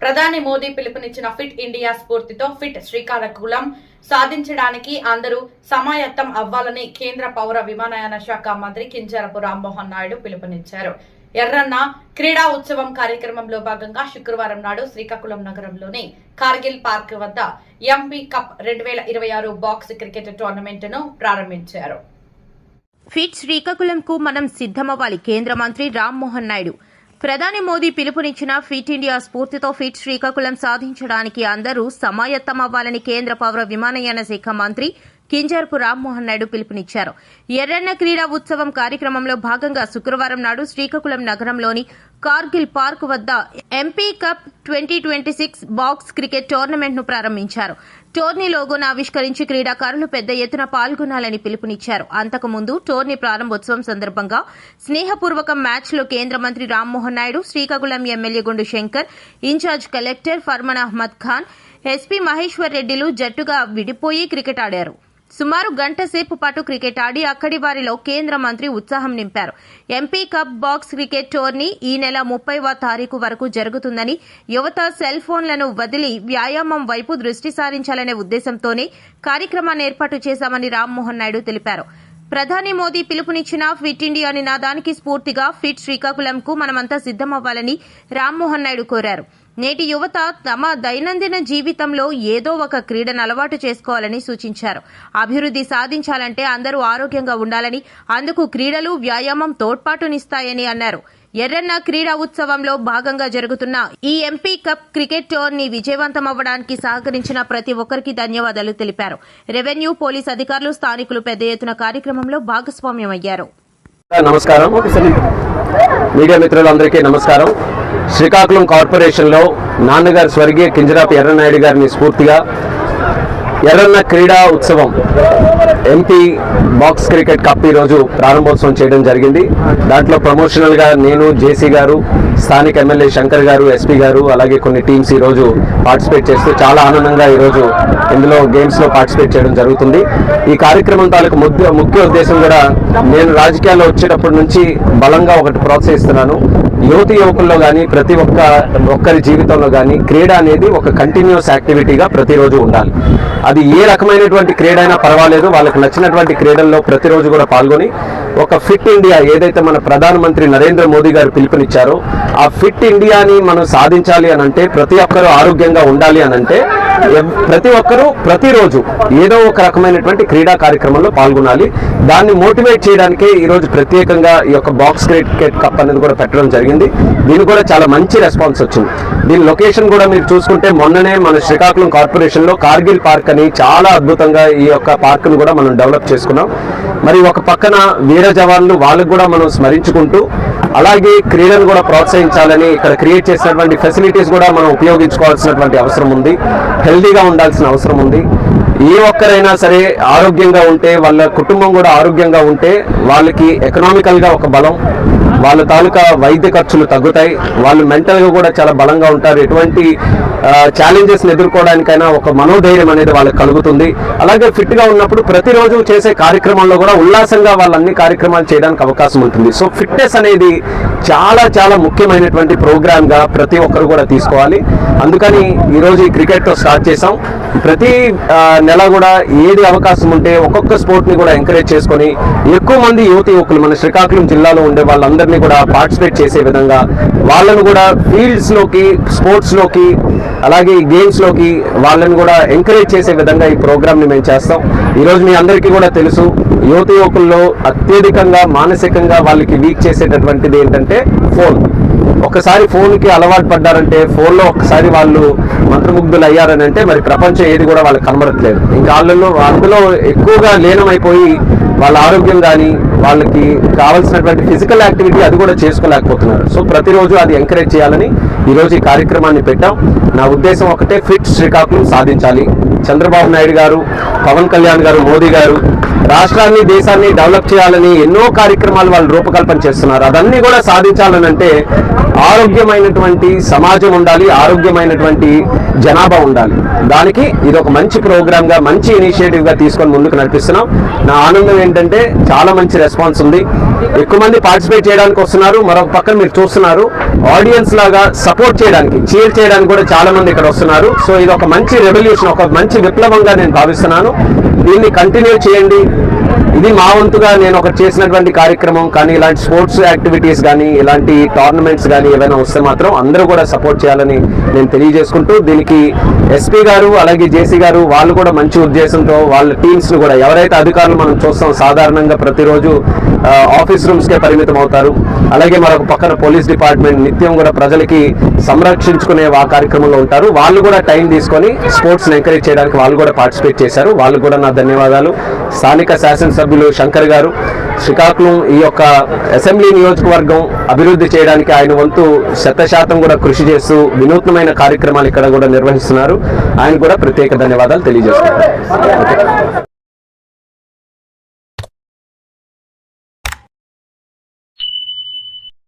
ప్రధాని Modi పిలుపునిచ్చిన fit India స్ఫూర్తితో fit Srikakulam సాధించడానికి అందరూ సమాయత్తం అవ్వాలని కేంద్ర పౌర విమానయాన శాఖ మంత్రి కింజరాపు రామ్మోహన్ నాయుడు పిలుపునిచ్చారు. ఎర్రన్న క్రీడా ఉత్సవం కార్యక్రమంలో భాగంగా శుక్రవారం నాడు శ్రీకాకుళం నగరంలోని కార్గిల్ పార్క్ వద్ద MP cup 2026 box cricket tournament ను ప్రారంభించారు. ఫిట్ శ్రీకాకుళంకు మనం సిద్దమవ్వాలి. కేంద్ర మంత్రి రామ్మోహన్ నాయుడు ప్రధాని మోదీ పిలుపునిచ్చిన ఫిట్ ఇండియా స్ఫూర్తితో ఫిట్ శ్రీకాకుళం సాధించడానికి అందరూ సమాయత్తమవ్వాలని కేంద్ర పౌర విమానయాన శాఖ మంత్రి కింజరాపు రామ్మోహన్ నాయుడు పిలుపునిచ్చారు. ఎర్రన్న క్రీడా ఉత్సవం కార్యక్రమంలో భాగంగా శుక్రవారం నాడు శ్రీకాకుళం నగరంలోని కార్గిల్ పార్క్ వద్ద MP cup 2026 box cricket tournament ను ప్రారంభించారు. టోర్నీ లోగోను ఆవిష్కరించి క్రీడాకారులు పెద్ద ఎత్తున పాల్గొనాలని పిలుపునిచ్చారు. అంతకుముందు టోర్నీ ప్రారంభోత్సవం సందర్భంగా స్నేహపూర్వక మ్యాచ్ లో కేంద్ర మంత్రి Rammohan Naidu, Srikakulam MLA Gundu Shankar, in charge collector Farman Ahmed Khan, SP Maheshwar రెడ్డిలు జట్టుగా విడిపోయి క్రికెట్ ఆడారు. సుమారు గంట సేపు పాటు క్రికెట్ ఆడి అక్కడి వారిలో కేంద్ర మంత్రి ఉత్సాహం నింపారు. MP cup box cricket tourney ఈ నెల 30వ తారీఖు వరకు జరుగుతుందని, యువత సెల్ ఫోన్లను వదిలి వ్యాయామం వైపు దృష్టి సారించాలనే ఉద్దేశంతోనే కార్యక్రమాన్ని ఏర్పాటు చేశామని రామ్మోహన్ నాయుడు తెలిపారు. ప్రధాని మోదీ పిలుపునిచ్చిన ఫిట్ ఇండియా నినాదానికి స్ఫూర్తిగా ఫిట్ శ్రీకాకుళంకు మనమంతా సిద్దమవ్వాలని రామ్మోహన్ నాయుడు కోరారు. నేటి యువత తమ దైనందిన జీవితంలో ఏదో ఒక క్రీడను అలవాటు చేసుకోవాలని సూచించారు. అభివృద్ధి సాధించాలంటే అందరూ ఆరోగ్యంగా ఉండాలని, అందుకు క్రీడలు, వ్యాయామం తోడ్పాటునిస్తాయని అన్నారు. ఎర్రన్న క్రీడా ఉత్సవంలో భాగంగా జరుగుతున్న ఈ ఎంపీ కప్ క్రికెట్ టోర్నీ విజయవంతమవ్వడానికి సహకరించిన ప్రతి ఒక్కరికి ధన్యవాదాలు తెలిపారు. రెవెన్యూ, పోలీస్ అధికారులు, స్థానికులు పెద్ద ఎత్తున కార్యక్రమంలో భాగస్వామ్యమయ్యారు. నమస్కారం. మీడియా మిత్రులందరికీ నమస్కారం. శ్రీకాకుళం కార్పొరేషన్ లో నాన్నగారు స్వర్గీయ కింజరాపు ఎర్రనాయుడు గారిని స్ఫూర్తిగా ఎర్రన్న క్రీడా ఉత్సవం ఎంపీ బాక్స్ క్రికెట్ కప్ ఈరోజు ప్రారంభోత్సవం చేయడం జరిగింది. దాంట్లో ప్రమోషనల్ గా నేను, జేసీ గారు, స్థానిక ఎమ్మెల్యే శంకర్ గారు, ఎస్పీ గారు, అలాగే కొన్ని టీమ్స్ ఈరోజు పార్టిసిపేట్ చేస్తూ చాలా ఆనందంగా ఈరోజు ఇందులో గేమ్స్ లో పార్టిసిపేట్ చేయడం జరుగుతుంది. ఈ కార్యక్రమం తాలూకు ముఖ్య ఉద్దేశం కూడా నేను రాజకీయాల్లో వచ్చేటప్పటి నుంచి బలంగా ఒకటి ప్రోత్సహిస్తున్నాను. యువతి యువకుల్లో కానీ ప్రతి ఒక్కరి జీవితంలో కానీ క్రీడ అనేది ఒక కంటిన్యూస్ యాక్టివిటీగా ప్రతిరోజు ఉండాలి. అది ఏ రకమైనటువంటి క్రీడ అయినా పర్వాలేదు, వాళ్ళకి నచ్చినటువంటి క్రీడల్లో ప్రతిరోజు కూడా పాల్గొని ఒక ఫిట్ ఇండియా ఏదైతే మన ప్రధానమంత్రి నరేంద్ర మోదీ గారు పిలుపునిచ్చారో ఆ ఫిట్ ఇండియాని మనం సాధించాలి అనంటే, ప్రతి ఒక్కరూ ఆరోగ్యంగా ఉండాలి అనంటే ప్రతి ఒక్కరూ ప్రతిరోజు ఏదో ఒక రకమైనటువంటి క్రీడా కార్యక్రమంలో పాల్గొనాలి. దాన్ని మోటివేట్ చేయడానికే ఈరోజు ప్రత్యేకంగా ఈ యొక్క బాక్స్ క్రికెట్ కప్ అనేది కూడా పెట్టడం జరిగింది. దీనికి కూడా చాలా మంచి రెస్పాన్స్ వచ్చింది. దీని లొకేషన్ కూడా మీరు చూసుకుంటే మొన్ననే మన శ్రీకాకుళం కార్పొరేషన్ లో కార్గిల్ పార్క్ అని చాలా అద్భుతంగా ఈ యొక్క పార్క్ ను కూడా మనం డెవలప్ చేసుకున్నాం. మరి ఒక పక్కన వీర జవాన్లు వాళ్ళకు కూడా మనం స్మరించుకుంటూ అలాగే క్రీడను కూడా ప్రోత్సహించాలని ఇక్కడ క్రియేట్ చేసినటువంటి ఫెసిలిటీస్ కూడా మనం ఉపయోగించుకోవాల్సినటువంటి అవసరం ఉంది. హెల్దీగా ఉండాల్సిన అవసరం ఉంది. ఏ ఒక్కరైనా సరే ఆరోగ్యంగా ఉంటే, వాళ్ళ కుటుంబం కూడా ఆరోగ్యంగా ఉంటే వాళ్ళకి ఎకనామికల్ గా ఒక బలం, వాళ్ళ తాలూకా వైద్య ఖర్చులు తగ్గుతాయి, వాళ్ళు మెంటల్ గా కూడా చాలా బలంగా ఉంటారు. ఎటువంటి ఛాలెంజెస్ ఎదుర్కోవడానికైనా ఒక మనోధైర్యం అనేది వాళ్ళకి కలుగుతుంది. అలాగే ఫిట్ గా ఉన్నప్పుడు ప్రతిరోజు చేసే కార్యక్రమంలో కూడా ఉల్లాసంగా వాళ్ళ అన్ని కార్యక్రమాలు చేయడానికి అవకాశం ఉంటుంది. సో ఫిట్నెస్ అనేది చాలా చాలా ముఖ్యమైనటువంటి ప్రోగ్రామ్ గా ప్రతి ఒక్కరు కూడా తీసుకోవాలి. అందుకని ఈరోజు ఈ క్రికెట్ తో స్టార్ట్ చేసాం. ప్రతి నెల కూడా ఏది అవకాశం ఉంటే ఒక్కొక్క స్పోర్ట్ ని కూడా ఎంకరేజ్ చేసుకొని ఎక్కువ మంది యువతి యువకులు మన శ్రీకాకుళం జిల్లాలో ఉండే వాళ్ళందరినీ కూడా పార్టిసిపేట్ చేసే విధంగా వాళ్ళను కూడా ఫీల్డ్స్ లోకి, స్పోర్ట్స్ లోకి, అలాగే గేమ్స్ లోకి వాళ్ళని కూడా ఎంకరేజ్ చేసే విధంగా ఈ ప్రోగ్రామ్ ని మేము చేస్తాం. ఈరోజు మీ అందరికీ కూడా తెలుసు, యువతి యువకుల్లో అత్యధికంగా మానసికంగా వాళ్ళకి వీక్ చేసేటటువంటిది ఏంటంటే ఫోన్. ఒకసారి ఫోన్కి అలవాటు పడ్డారంటే, ఫోన్లో ఒకసారి వాళ్ళు మంత్రముగ్ధులు అయ్యారని అంటే మరి ప్రపంచం ఏది కూడా వాళ్ళకి కనబడట్లేదు. ఇంకా అందులో ఎక్కువగా లీనమైపోయి వాళ్ళ ఆరోగ్యం కానీ వాళ్ళకి కావాల్సినటువంటి ఫిజికల్ యాక్టివిటీ అది కూడా చేసుకోలేకపోతున్నారు. సో ప్రతిరోజు అది ఎంకరేజ్ చేయాలని ఈరోజు ఈ కార్యక్రమాన్ని పెట్టాం. నా ఉద్దేశం ఒకటే, ఫిట్ శ్రీకాకుళం సాధించాలి. చంద్రబాబు నాయుడు గారు, పవన్ కళ్యాణ్ గారు, మోదీ గారు రాష్ట్రాన్ని, దేశాన్ని డెవలప్ చేయాలని ఎన్నో కార్యక్రమాలు వాళ్ళు రూపకల్పన చేస్తున్నారు. అదన్నీ కూడా సాధించాలని అంటే ఆరోగ్యమైనటువంటి సమాజం ఉండాలి, ఆరోగ్యమైనటువంటి జనాభా ఉండాలి. దానికి ఇది ఒక మంచి ప్రోగ్రామ్ గా, మంచి ఇనిషియేటివ్ గా తీసుకొని ముందుకు నడిపిస్తున్నాం. నా ఆనందం ఏంటంటే చాలా మంచి రెస్పాన్స్ ఉంది. ఎక్కువ మంది పార్టిసిపేట్ చేయడానికి వస్తున్నారు. మరొక పక్కన మీరు చూస్తున్నారు ఆడియన్స్ లాగా సపోర్ట్ చేయడానికి, చీర్ చేయడానికి కూడా చాలా మంది ఇక్కడ వస్తున్నారు. సో ఇది ఒక మంచి రెవల్యూషన్, ఒక మంచి విప్లవంగా నేను భావిస్తున్నాను. దీన్ని కంటిన్యూ చేయండి. ఇది మా వంతుగా నేను ఒకటి చేసినటువంటి కార్యక్రమం. కానీ ఇలాంటి స్పోర్ట్స్ యాక్టివిటీస్ కానీ, ఇలాంటి టోర్నమెంట్స్ కానీ ఏమైనా వస్తే మాత్రం అందరూ కూడా సపోర్ట్ చేయాలని నేను తెలియజేసుకుంటూ, దీనికి ఎస్పీ గారు అలాగే జేసీ గారు వాళ్ళు కూడా మంచి ఉద్దేశంతో వాళ్ళ టీమ్స్ ను కూడా, ఎవరైతే అధికారులు మనం చూస్తాం సాధారణంగా ప్రతిరోజు ఆఫీస్ రూమ్స్ కే పరిమితం అవుతారు. అలాగే మరొక పక్కన పోలీస్ డిపార్ట్మెంట్ నిత్యం కూడా ప్రజలకి సంరక్షించుకునే ఆ కార్యక్రమంలో ఉంటారు. వాళ్ళు కూడా టైం తీసుకొని స్పోర్ట్స్ ఎంకరేజ్ చేయడానికి వాళ్ళు కూడా పార్టిసిపేట్ చేశారు. వాళ్ళు కూడా నా ధన్యవాదాలు. స్థానిక శాసనసభ్యులు శంకర్ గారు శ్రీకాకుళం ఈ యొక్క అసెంబ్లీ నియోజకవర్గం అభివృద్ధి చేయడానికి ఆయన వంతు 100% కూడా కృషి చేస్తూ వినూత్నమైన కార్యక్రమాలు ఇక్కడ కూడా నిర్వహిస్తున్నారు. ఆయన కూడా ప్రత్యేక ధన్యవాదాలు తెలియజేస్తున్నారు.